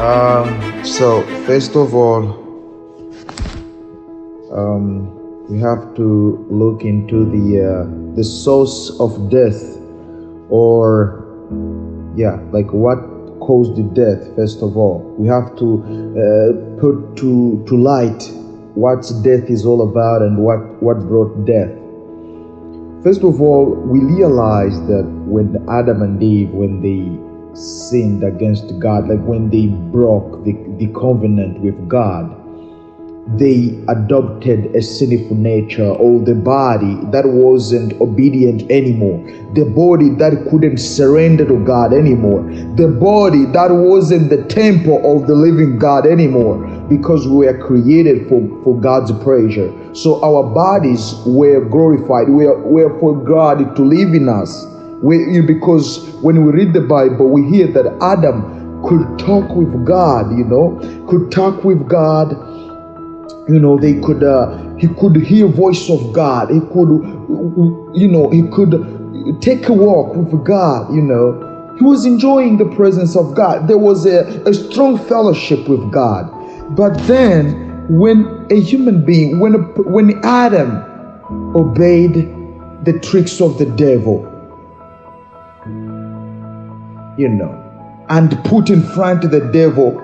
So first of all, we have to look into the source of death, or like what caused the death. First of all, we have to put to light what death is all about and what brought death. First of all, we realize that when Adam and Eve, when they sinned against God, like when they broke the covenant with God, they adopted a sinful nature, or the body that wasn't obedient anymore, the body that couldn't surrender to God anymore, the body that wasn't the temple of the living God anymore, because we were created for God's pleasure. So our bodies were glorified, were for God to live in us. Because when we read the Bible, we hear that Adam could talk with God, could talk with God. They could he could hear voice of God. He could take a walk with God. He was enjoying the presence of God. There was a strong fellowship with God. But then when a human being, when Adam obeyed the tricks of the devil, and put in front of the devil,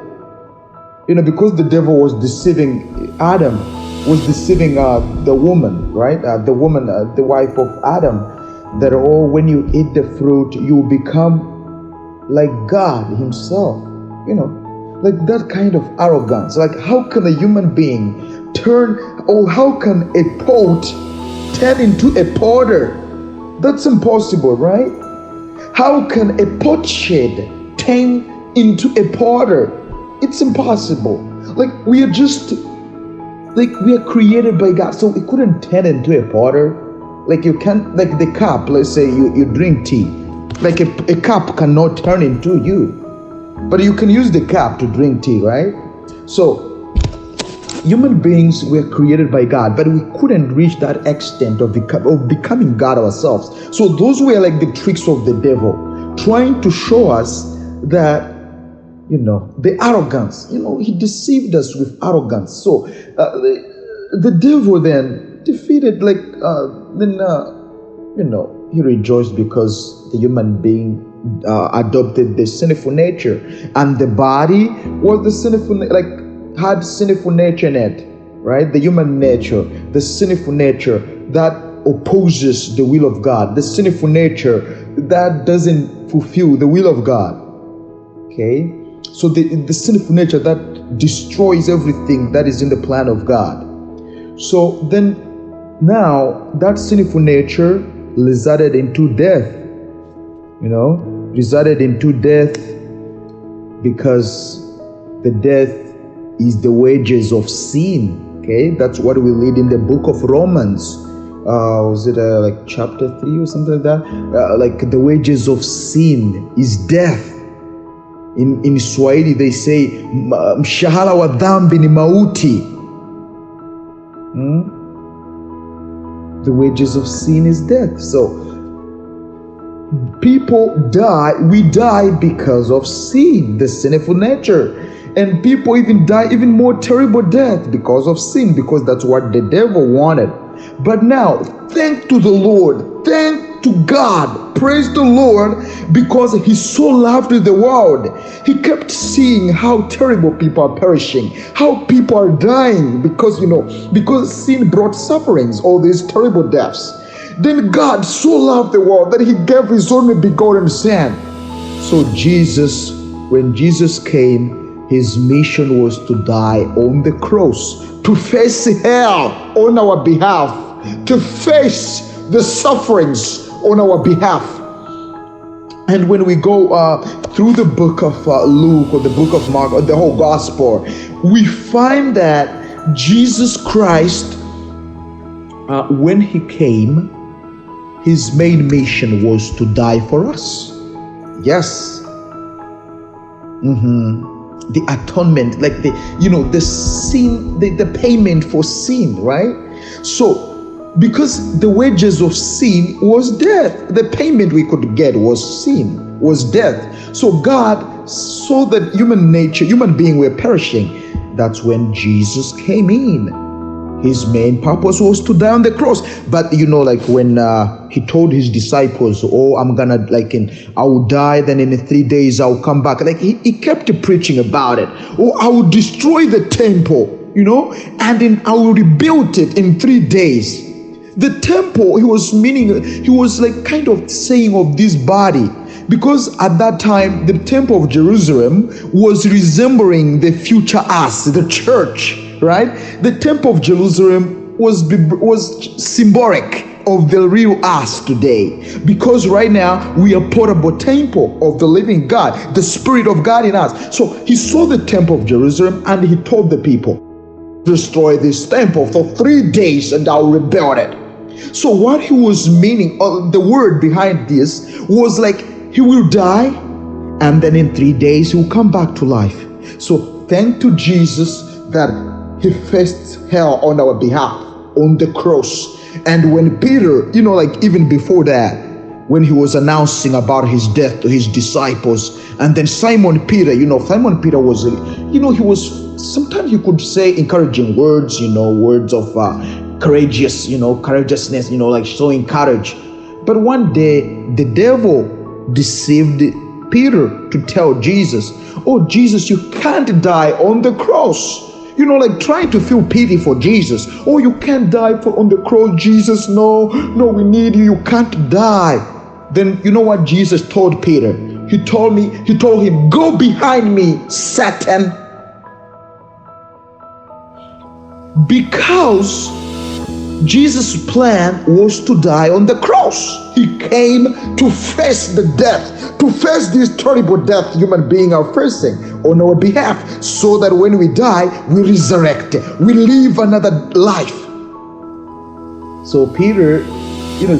because the devil was deceiving Adam, was deceiving the woman, right? The woman, the wife of Adam, that when you eat the fruit, you become like God himself, like that kind of arrogance. Like, how can a human being how can a pot turn into a potter? That's impossible, right? How can a potsherd turn into a potter? It's impossible. Like, we are created by God, so it couldn't turn into a potter. Like, you can't, like the cup, let's say you drink tea, like a cup cannot turn into you, but you can use the cup to drink tea, right? So human beings were created by God, but we couldn't reach that extent of becoming God ourselves. So those were like the tricks of the devil, trying to show us that the arrogance, he deceived us with arrogance. So the devil then defeated, he rejoiced because the human being adopted the sinful nature, and the body was the sinful, had sinful nature in it, right? The human nature, the sinful nature that opposes the will of God, the sinful nature that doesn't fulfill the will of God. Okay? So the sinful nature that destroys everything that is in the plan of God. So then now that sinful nature resulted into death, resulted into death, because the death is the wages of sin. Okay, that's what we read in the book of Romans. Was it like chapter 3 or something like that? Like, the wages of sin is death. In Swahili they say mshahara wa dhambi ni mauti. The wages of sin is death. So people die, we die because of sin, the sinful nature. And people even die even more terrible death because of sin, because that's what the devil wanted. But now, thank to the Lord, thank to God, praise the Lord, because he so loved the world. He kept seeing how terrible people are perishing, how people are dying, because sin brought sufferings, all these terrible deaths. Then God so loved the world that he gave his only begotten Son. So when Jesus came, his mission was to die on the cross, to face hell on our behalf, to face the sufferings on our behalf. And when we go through the book of Luke, or the book of Mark, or the whole gospel, we find that Jesus Christ, when he came, his main mission was to die for us. Yes. The atonement, like the sin, the payment for sin, right? So because the wages of sin was death, the payment we could get was sin, was death. So God saw that human being were perishing, that's when Jesus came in. His main purpose was to die on the cross. But like when he told his disciples, oh, I will die, then in 3 days I'll come back. Like he kept preaching about it. Oh, I will destroy the temple, and then I will rebuild it in 3 days. The temple, he was like kind of saying of this body, because at that time the temple of Jerusalem was resembling the future us, the church, right? The temple of Jerusalem was symbolic of the real us today, because right now we are portable temple of the living God, the Spirit of God in us. So he saw the temple of Jerusalem and he told the people, destroy this temple for 3 days and I'll rebuild it. So what he was meaning, the word behind this was like he will die and then in 3 days he will come back to life. So thank to Jesus that he faced hell on our behalf on the cross. And when Peter, even before that, when he was announcing about his death to his disciples, and then Simon Peter was, he was, sometimes you could say encouraging words, words of courageousness, like showing courage. But one day the devil deceived Peter to tell Jesus, oh, Jesus, you can't die on the cross. Like trying to feel pity for Jesus. Oh, you can't die on the cross, Jesus. No, we need you. You can't die. Then you know what Jesus told Peter? He told him, go behind me, Satan. Because Jesus' plan was to die on the cross. He came to face the death, to face this terrible death human beings are facing on our behalf, so that when we die, we resurrect, we live another life. So Peter,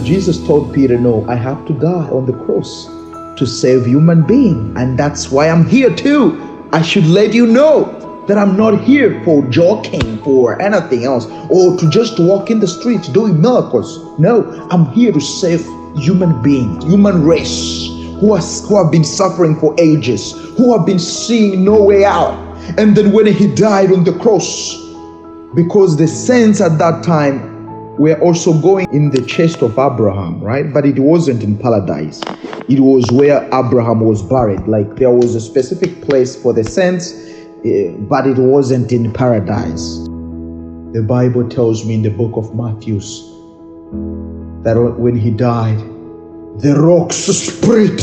Jesus told Peter, no, I have to die on the cross to save human being, and that's why I'm here too. I should let you know that I'm not here for joking, for anything else, or to just walk in the streets doing miracles. No, I'm here to save human beings, human race, who have been suffering for ages, who have been seeing no way out. And then when he died on the cross, because the saints at that time were also going in the chest of Abraham, right? But it wasn't in paradise. It was where Abraham was buried. Like there was a specific place for the saints, but it wasn't in paradise. The Bible tells me in the book of Matthew that when he died, the rocks split,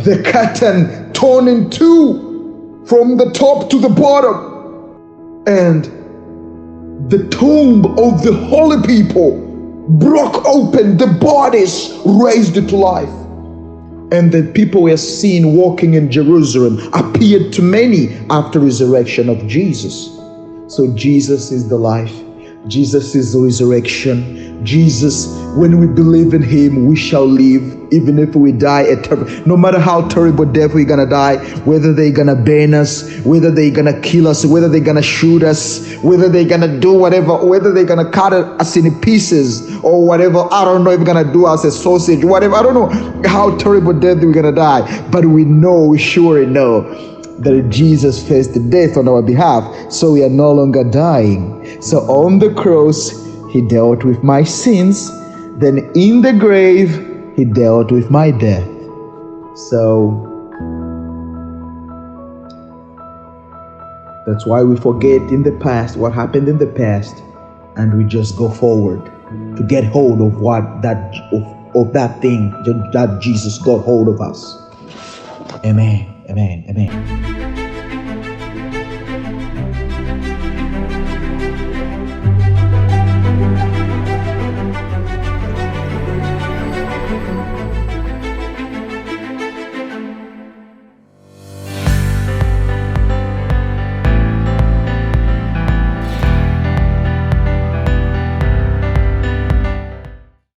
the curtain torn in two from the top to the bottom, and the tomb of the holy people broke open, the bodies raised to life. And the people were seen walking in Jerusalem appeared to many after resurrection of Jesus. So Jesus is the life. Jesus is the resurrection. Jesus, when we believe in him, we shall live, even if we die no matter how terrible death we're gonna die, whether they're gonna burn us, whether they're gonna kill us, whether they're gonna shoot us, whether they're gonna do whatever, whether they're gonna cut us in pieces or whatever. I don't know if they're gonna do us a sausage, whatever. I don't know how terrible death we're gonna die, but we surely know that Jesus faced death on our behalf, so we are no longer dying. So on the cross, he dealt with my sins. Then in the grave, he dealt with my death. So that's why we forget in the past what happened in the past, and we just go forward to get hold of that thing that Jesus got hold of us. Amen. Amen. Amen.